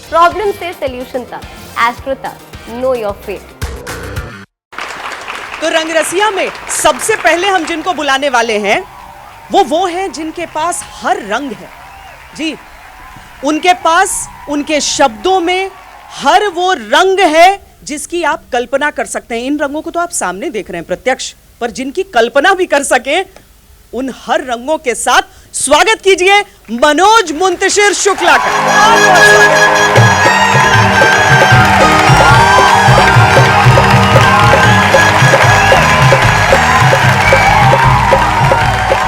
Problem से solution तक, astro तक, नो योर फेट। तो रंगरसिया में सबसे पहले हम जिनको बुलाने वाले हैं वो हैं जिनके पास हर रंग है। जी, उनके पास उनके शब्दों में हर वो रंग है जिसकी आप कल्पना कर सकते हैं। इन रंगों को तो आप सामने देख रहे हैं प्रत्यक्ष, पर जिनकी कल्पना भी कर सके, उन हर रंगों के साथ स्वागत कीजिए मनोज मुंतशिर शुक्ला का।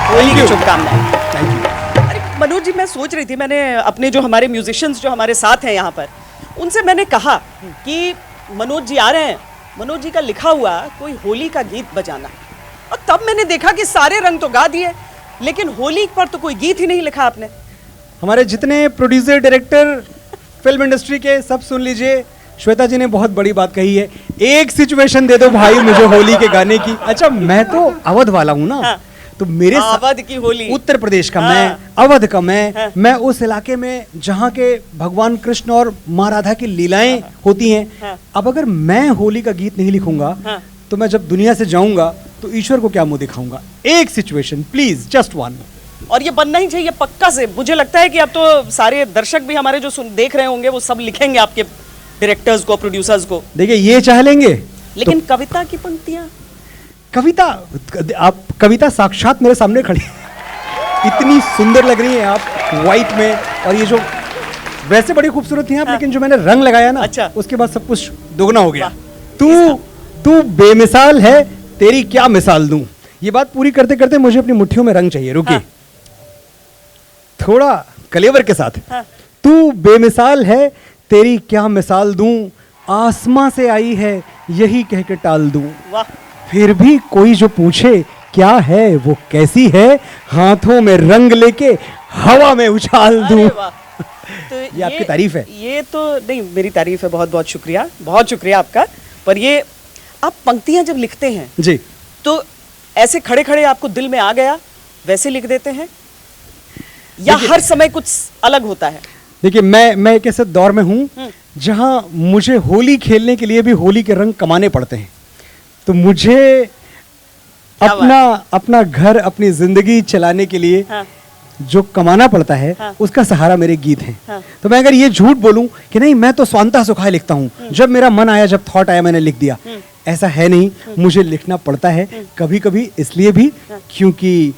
होली की शुभकामनाएं। अरे मनोज जी, मैं सोच रही थी, मैंने अपने जो हमारे म्यूजिशियंस जो हमारे साथ हैं यहाँ पर, उनसे मैंने कहा कि मनोज जी आ रहे हैं, मनोज जी का लिखा हुआ कोई होली का गीत बजाना। और तब मैंने देखा कि सारे रंग तो गा दिए, लेकिन होली पर तो कोई गीत ही नहीं लिखा आपने। हमारे जितने प्रोड्यूसर डायरेक्टर फिल्म इंडस्ट्री के, सब सुन लीजिए, श्वेता जी ने बहुत बड़ी बात कही है, एक सिचुएशन दे दो भाई मुझे होली के गाने की। अच्छा, मैं तो अवध वाला हूँ ना। हाँ। तो मेरे अवध की होली, उत्तर प्रदेश का हाँ। मैं, अवध का मैं उस इलाके में जहाँ के भगवान कृष्ण और माँ राधा की लीलाएं होती हैं। अब अगर मैं होली का गीत नहीं लिखूंगा तो मैं जब दुनिया से जाऊंगा तो ईश्वर को क्या मुंह दिखाऊंगा। एक सिचुएशन प्लीज, जस्ट वन। और ये बनना ही चाहिए पक्का से। मुझे लगता है कि अब तो सारे दर्शक भी हमारे जो देख रहे होंगे वो सब लिखेंगे आपके डायरेक्टर्स को, प्रोड्यूसर्स को। देखिए, ये चाह लेंगे लेकिन तो कविता की पंक्तियां, कविता, आप कविता साक्षात मेरे सामने खड़ी इतनी सुंदर लग रही है आप व्हाइट में, और ये जो वैसे बड़ी खूबसूरत थी आप, लेकिन जो मैंने रंग लगाया ना, अच्छा, उसके बाद सब कुछ दोगुना हो गया। तू बेमिसाल है, तेरी क्या मिसाल दूं। ये बात पूरी करते करते मुझे अपनी मुट्ठियों में रंग चाहिए। रुकिए, थोड़ा कलेवर के साथ। तू बेमिसाल है, तेरी क्या मिसाल दूं, आसमां से आई है यही कह के टाल दूं। वाह। फिर भी कोई जो पूछे क्या है वो कैसी है, हाथों में रंग लेके हवा में उछाल दूं। तो ये आपकी तारीफ है? ये तो नहीं, मेरी तारीफ है। बहुत बहुत शुक्रिया, बहुत शुक्रिया आपका। पर ये आप पंक्तियां जब लिखते हैं जी, तो ऐसे खड़े खड़े आपको दिल में आ गया वैसे लिख देते हैं, या हर समय कुछ अलग होता है? देखिए, मैं एक ऐसे दौर में हूं जहां मुझे होली खेलने के लिए भी होली के रंग कमाने पड़ते हैं। तो मुझे अपना घर, अपनी जिंदगी चलाने के लिए जो कमाना पड़ता है, उसका सहारा मेरे गीत हैं। तो मैं अगर ये झूठ बोलूं कि नहीं मैं तो स्वांतः सुखाए लिखता हूं, जब मेरा मन आया, जब थॉट आया मैंने लिख दिया, ऐसा है नहीं। मुझे लिखना पड़ता है कभी कभी, इसलिए भी क्योंकि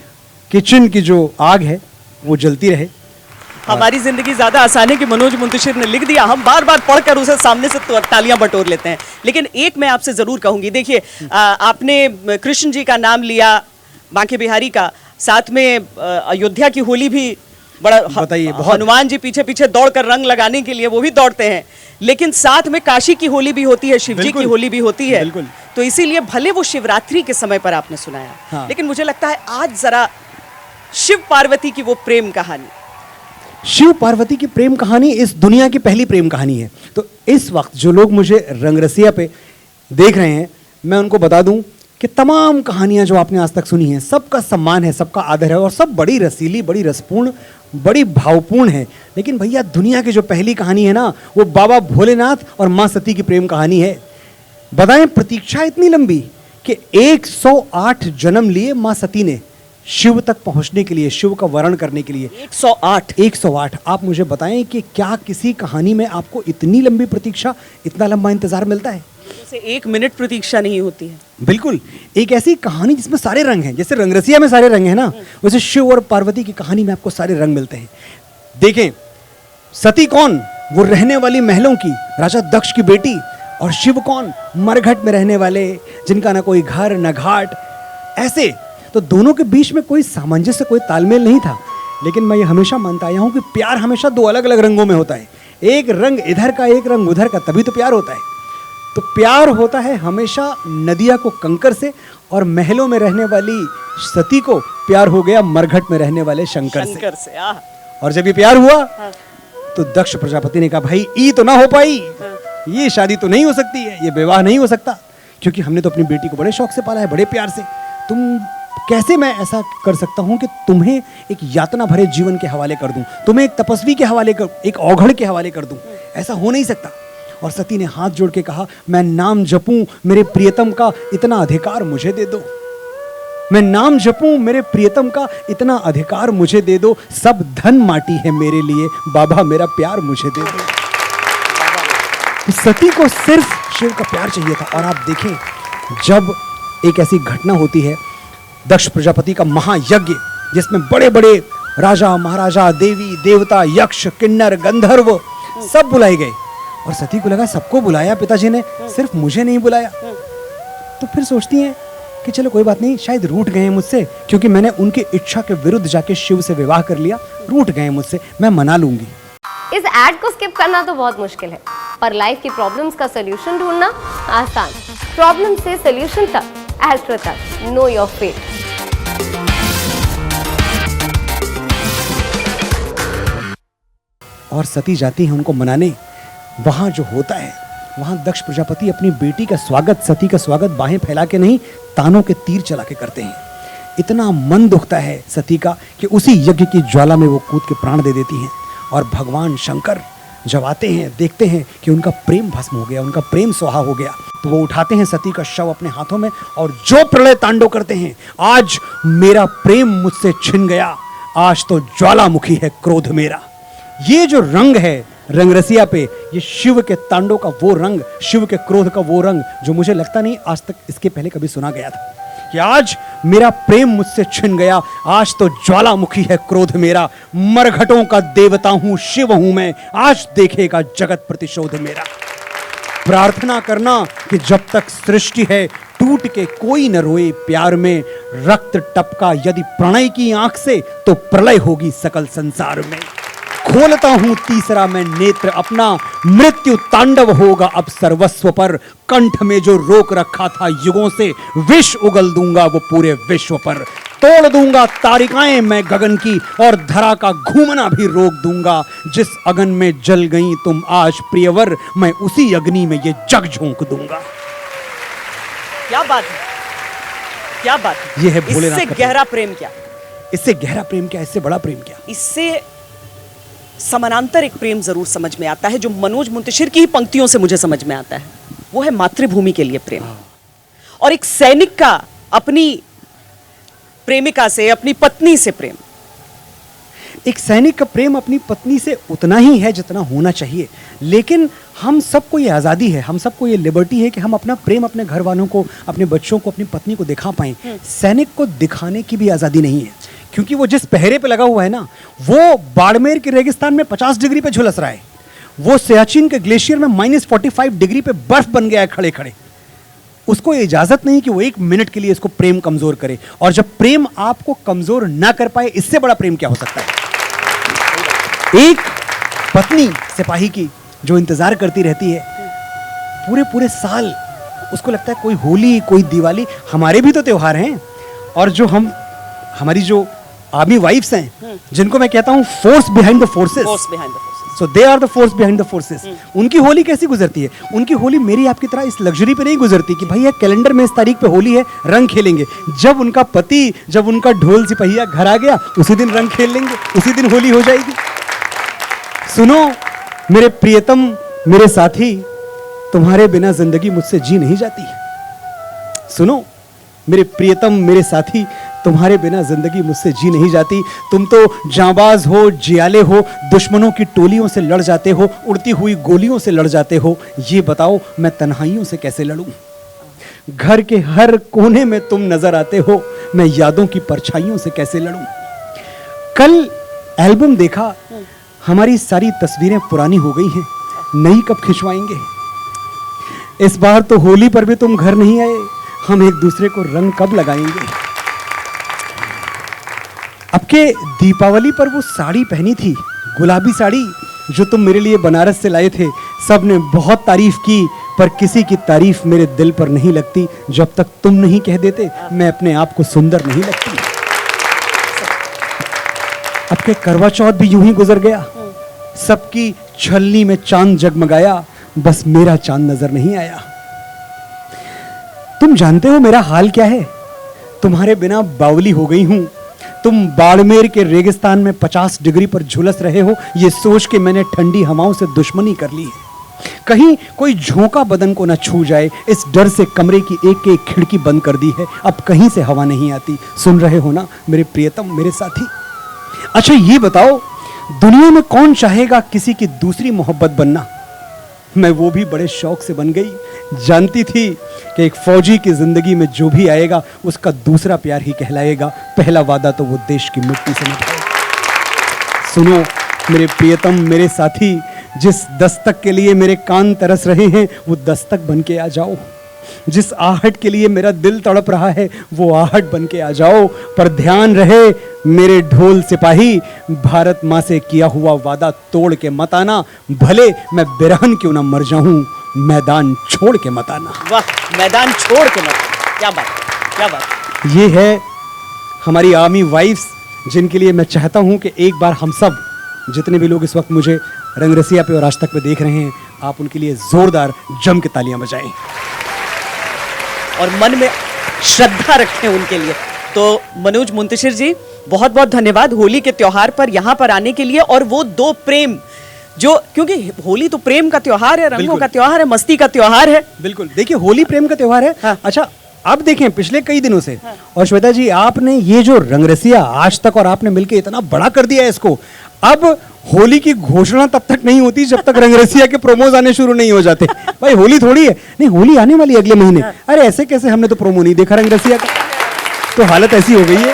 किचन की जो आग है वो जलती रहे। हमारी जिंदगी ज्यादा आसान है कि मनोज मुंतशिर ने लिख दिया, हम बार बार पढ़कर उसे सामने से तालियां बटोर लेते हैं। लेकिन एक मैं आपसे जरूर कहूंगी, देखिए आपने कृष्ण जी का नाम लिया, बांके बिहारी का, साथ में अयोध्या की होली भी बड़ा, बताइए, हनुमान जी पीछे पीछे दौड़कर रंग लगाने के लिए वो भी दौड़ते हैं, लेकिन साथ में काशी की होली भी होती है, शिव जी की होली भी होती है। तो इसीलिए भले वो शिवरात्रि के समय पर आपने सुनाया, लेकिन मुझे लगता है आज जरा शिव पार्वती की वो प्रेम कहानी, शिव पार्वती की प्रेम कहानी इस दुनिया की पहली प्रेम कहानी है। तो इस वक्त जो लोग मुझे रंगरसिया पे देख रहे हैं, मैं उनको बता दूं कि तमाम कहानियां जो आपने आज तक सुनी हैं, सबका सम्मान है, सबका आदर है, और सब बड़ी रसीली, बड़ी रसपूर्ण, बड़ी भावपूर्ण है। लेकिन भैया, दुनिया की जो पहली कहानी है ना, वो बाबा भोलेनाथ और माँ सती की प्रेम कहानी है। बताएं, प्रतीक्षा इतनी लंबी कि 108 जन्म लिए माँ सती ने शिव तक पहुंचने के लिए, शिव का वरण करने के लिए। 108। आप मुझे बताएं कि क्या किसी कहानी में आपको इतनी लंबी प्रतीक्षा, इतना लंबा इंतजार मिलता है? जैसे 1 मिनट प्रतीक्षा नहीं होती है। बिल्कुल, एक ऐसी कहानी जिसमें सारे रंग हैं। जैसे रंगरसिया में सारे रंग हैं ना, वैसे शिव और पार्वती की कहानी में आपको सारे रंग मिलते हैं। देखें, सती कौन? वो रहने वाली महलों की, राजा दक्ष की बेटी। और शिव कौन? मरघट में रहने वाले, जिनका ना कोई घर ना घाट। ऐसे तो दोनों के बीच में कोई सामंजस्य, कोई तालमेल नहीं था। लेकिन मैं ये हमेशा मानता आया हूं कि प्यार हमेशा दो अलग अलग रंगों में होता है। एक रंग इधर का, एक रंग उधर का, तभी तो प्यार होता है। तो प्यार होता है हमेशा नदिया को कंकर से, और महलों में रहने वाली सती को प्यार हो गया मरघट में रहने वाले शंकर से। और जब ये प्यार हुआ तो दक्ष प्रजापति ने कहा, भाई ई तो ना हो पाई, ये शादी तो नहीं हो सकती है, ये विवाह नहीं हो सकता, क्योंकि हमने तो अपनी बेटी को बड़े शौक से पाला है, बड़े प्यार से। तुम कैसे मैं ऐसा कर सकता हूं कि तुम्हें एक यातना भरे जीवन के हवाले कर दूं, तुम्हें एक तपस्वी के हवाले कर, एक औघड़ के हवाले कर दूं? ऐसा हो नहीं सकता। और सती ने हाथ जोड़ के कहा, मैं नाम जपूं मेरे प्रियतम का, इतना अधिकार मुझे दे दो। मैं नाम जपूं मेरे प्रियतम का, इतना अधिकार मुझे दे दो। सब धन माटी है मेरे लिए, बाबा मेरा प्यार मुझे दे दो। तो सती को सिर्फ शिव का प्यार चाहिए था। और आप देखें, जब एक ऐसी घटना होती है, दक्ष प्रजापति का महायज्ञ, जिसमें बड़े बड़े राजा महाराजा, देवी देवता, यक्ष किन्नर गंधर्व सब बुलाए गए, और सती को लगा सबको बुलाया पिताजी ने, सिर्फ मुझे नहीं बुलाया। तो फिर सोचती हैं कि चलो कोई बात नहीं, शायद रूठ गए हैं मुझसे, क्योंकि मैंने उनकी इच्छा के विरुद्ध जाके शिव से विवाह कर लिया, रूठ गए हैं मुझसे, मैं मना लूंगी। इस एड को स्किप करना तो बहुत मुश्किल है, पर लाइफ की प्रॉब्लम्स का सोल्यूशन ढूंढना आसान। प्रॉब्लम से सोल्यूशन तक, एस्ट्रो तक, नो योर फेट। और सती जाती है उनको मनाने। वहां जो होता है, वहां दक्ष प्रजापति अपनी बेटी का स्वागत, सती का स्वागत बाहें फैला के नहीं, तानों के तीर चला के करते हैं। इतना मन दुखता है सती का कि उसी यज्ञ की ज्वाला में वो कूद के प्राण दे देती हैं। और भगवान शंकर जब आते हैं, देखते हैं कि उनका प्रेम भस्म हो गया, उनका प्रेम स्वाहा हो गया, तो वो उठाते हैं सती का शव अपने हाथों में और जो प्रलय तांडव करते हैं, आज मेरा प्रेम मुझसे छिन गया, आज तो ज्वालामुखी है क्रोध मेरा। ये जो रंग है रंगरसिया पे, ये शिव के तांडव का वो रंग, शिव के क्रोध का वो रंग, जो मुझे लगता नहीं आज तक इसके पहले कभी सुना गया था, कि आज मेरा प्रेम मुझसे छिन गया, आज तो ज्वालामुखी है क्रोध मेरा, मरघटों का देवता हूं, शिव हूं मैं, आज देखेगा जगत प्रतिशोध मेरा। प्रार्थना करना कि जब तक सृष्टि है टूट के कोई न रोए प्यार में, रक्त टपका यदि प्रणय की आंख से तो प्रलय होगी सकल संसार में। खोलता हूं तीसरा मैं नेत्र अपना, मृत्यु तांडव होगा अब सर्वस्व पर, कंठ में जो रोक रखा था युगों से, विष उगल दूंगा वो पूरे विश्व पर। तोड़ दूंगा तारिकाएं मैं गगन की, और धरा का घूमना भी रोक दूंगा। जिस अगन में जल गई तुम आज प्रियवर, मैं उसी अग्नि में ये जग झोंक दूंगा। क्या बात है, क्या बात है। ये है भोलेनाथ इससे का गहरा प्रेम क्या, इससे गहरा प्रेम क्या, इससे बड़ा प्रेम क्या। इससे समानांतर एक प्रेम जरूर समझ में आता है, जो मनोज मुंतशिर की ही पंक्तियों से मुझे समझ में आता है। वो है मातृभूमि के लिए प्रेम। और एक सैनिक का अपनी प्रेमिका से, अपनी पत्नी से प्रेम। एक सैनिक का प्रेम अपनी पत्नी से उतना ही है जितना होना चाहिए, लेकिन हम सबको ये आज़ादी है, हम सबको ये लिबर्टी है कि हम अपना प्रेम अपने घर वालों को, अपने बच्चों को, अपनी पत्नी को दिखा पाएं। सैनिक को दिखाने की भी आज़ादी नहीं है, क्योंकि वो जिस पहरे पे लगा हुआ है ना, वो बाड़मेर के रेगिस्तान में 50 डिग्री पे झुलस रहा है, वो सियाचिन के ग्लेशियर में -45 डिग्री पे बर्फ बन गया है खड़े खड़े। उसको इजाजत नहीं कि वो 1 मिनट के लिए इसको प्रेम कमजोर करे। और जब प्रेम आपको कमजोर ना कर पाए, इससे बड़ा प्रेम क्या हो सकता है। एक पत्नी सिपाही की जो इंतजार करती रहती है पूरे पूरे साल, उसको लगता है कोई होली, कोई दिवाली, हमारे भी तो त्योहार हैं, और जो हमारी जो आर्मी वाइफ्स हैं, जिनको मैं कहता हूं force behind the forces, so they are the force behind the forces, उनकी होली कैसी गुजरती है। उनकी होली मेरी आपकी तरह इस लग्जरी पे नहीं गुजरती कि भैया कैलेंडर में इस तारीख पे होली है, रंग खेलेंगे। जब उनका पति, जब उनका ढोल सिपहिया घर आ गया, उसी दिन रंग खेल लेंगे, उसी दिन होली हो जाएगी। सुनो मेरे प्रियतम, मेरे साथी, तुम्हारे बिना जिंदगी मुझसे जी नहीं जाती। सुनो मेरे प्रियतम, मेरे साथी, तुम्हारे बिना जिंदगी मुझसे जी नहीं जाती। तुम तो जांबाज हो, जियाले हो, दुश्मनों की टोलियों से लड़ जाते हो, उड़ती हुई गोलियों से लड़ जाते हो। ये बताओ मैं तन्हाइयों से कैसे लड़ूं। घर के हर कोने में तुम नजर आते हो, मैं यादों की परछाइयों से कैसे लड़ूं। कल एल्बम देखा, हमारी सारी तस्वीरें पुरानी हो गई हैं, नई कब खिंचवाएंगे। इस बार तो होली पर भी तुम घर नहीं आए, हम एक दूसरे को रंग कब लगाएंगे। अब के दीपावली पर वो साड़ी पहनी थी, गुलाबी साड़ी, जो तुम मेरे लिए बनारस से लाए थे। सब ने बहुत तारीफ की, पर किसी की तारीफ मेरे दिल पर नहीं लगती जब तक तुम नहीं कह देते मैं अपने आप को सुंदर नहीं लगती। अब के करवा चौथ भी यूं ही गुजर गया, सबकी छलनी में चांद जगमगाया, बस मेरा चांद नजर नहीं आया। तुम जानते हो मेरा हाल क्या है, तुम्हारे बिना बावली हो गई हूं, तुम बाड़मेर के रेगिस्तान में 50 डिग्री पर झुलस रहे हो, ये सोच के मैंने ठंडी हवाओं से दुश्मनी कर ली है। कहीं कोई झोंका बदन को न छू जाए, इस डर से कमरे की एक एक खिड़की बंद कर दी है। अब कहीं से हवा नहीं आती। सुन रहे हो ना मेरे प्रियतम, मेरे साथी? अच्छा ये बताओ, दुनिया में कौन चाहेगा किसी की दूसरी मोहब्बत बनना? मैं वो भी बड़े शौक से बन गई। जानती थी कि एक फौजी की जिंदगी में जो भी आएगा उसका दूसरा प्यार ही कहलाएगा। पहला वादा तो वो देश की मिट्टी से निभाएगा। सुनो मेरे प्रियतम, मेरे साथी, जिस दस्तक के लिए मेरे कान तरस रहे हैं वो दस्तक बन के आ जाओ। जिस आहट के लिए मेरा दिल तड़प रहा है वो आहट बन के आ जाओ। पर ध्यान रहे मेरे ढोल सिपाही, भारत माँ से किया हुआ वादा तोड़ के मत आना। भले मैं बिरहन क्यों ना मर जाऊं, मैदान छोड़ के मत आना। वाह, मैदान छोड़ के मत। क्या बात, क्या बात। ये है हमारी आर्मी वाइफ्स, जिनके लिए मैं चाहता हूं कि एक बार हम सब, जितने भी लोग इस वक्त मुझे रंगरसिया पे और आज तक पे देख रहे हैं, आप उनके लिए जोरदार जम के तालियां बजाएं और मन में श्रद्धा रखें उनके लिए। तो मनोज मुंतशिर जी, बहुत बहुत धन्यवाद होली के त्योहार पर यहाँ पर आने के लिए। और वो दो प्रेम जो, क्योंकि होली तो प्रेम का त्योहार है, रंगों का त्योहार है, मस्ती का त्योहार है। बिल्कुल, देखिए होली प्रेम का त्योहार है। हाँ। अच्छा अब देखें पिछले कई दिनों से, और श्वेता जी आपने ये जो रंगरसिया आज तक और आपने मिलके इतना बड़ा कर दिया है इसको, अब होली की घोषणा तब तक नहीं होती जब तक रंगरसिया के प्रोमोज आने शुरू नहीं हो जाते। भाई होली थोड़ी है, नहीं होली आने वाली है अगले महीने। अरे ऐसे कैसे, हमने तो प्रोमो नहीं देखा रंगरसिया का। तो हालत ऐसी हो गई है।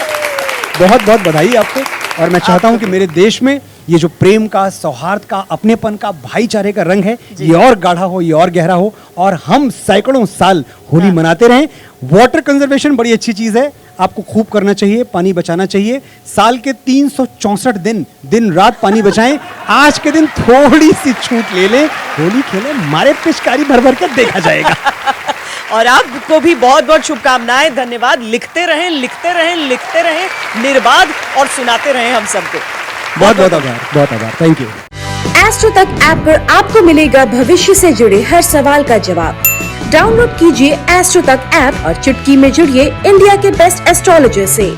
बहुत बहुत बधाई आपको। और मैं चाहता हूं कि मेरे देश में ये जो प्रेम का, सौहार्द का, अपनेपन का, भाईचारे का रंग है, ये और गाढ़ा हो, ये और गहरा हो, और हम सैकड़ों साल होली मनाते रहें। वाटर कंजर्वेशन बड़ी अच्छी चीज है, आपको खूब करना चाहिए, पानी बचाना चाहिए। साल के 364 दिन दिन रात पानी बचाएं। आज के दिन थोड़ी सी छूट ले लें, होली खेलें, मारे पिचकारी भर भर के देखा जाएगा। और आपको भी बहुत बहुत शुभकामनाएं, धन्यवाद। लिखते रहें, लिखते रहें, लिखते रहें निर्बाध, और सुनाते रहें हम सबको। बहुत बहुत आभार, बहुत आभार, थैंक यू। एस्ट्रो तक ऐप पर आपको मिलेगा भविष्य से जुड़े हर सवाल का जवाब। डाउनलोड कीजिए एस्ट्रो तक ऐप और चुटकी में जुड़िए इंडिया के बेस्ट एस्ट्रोलॉजर से।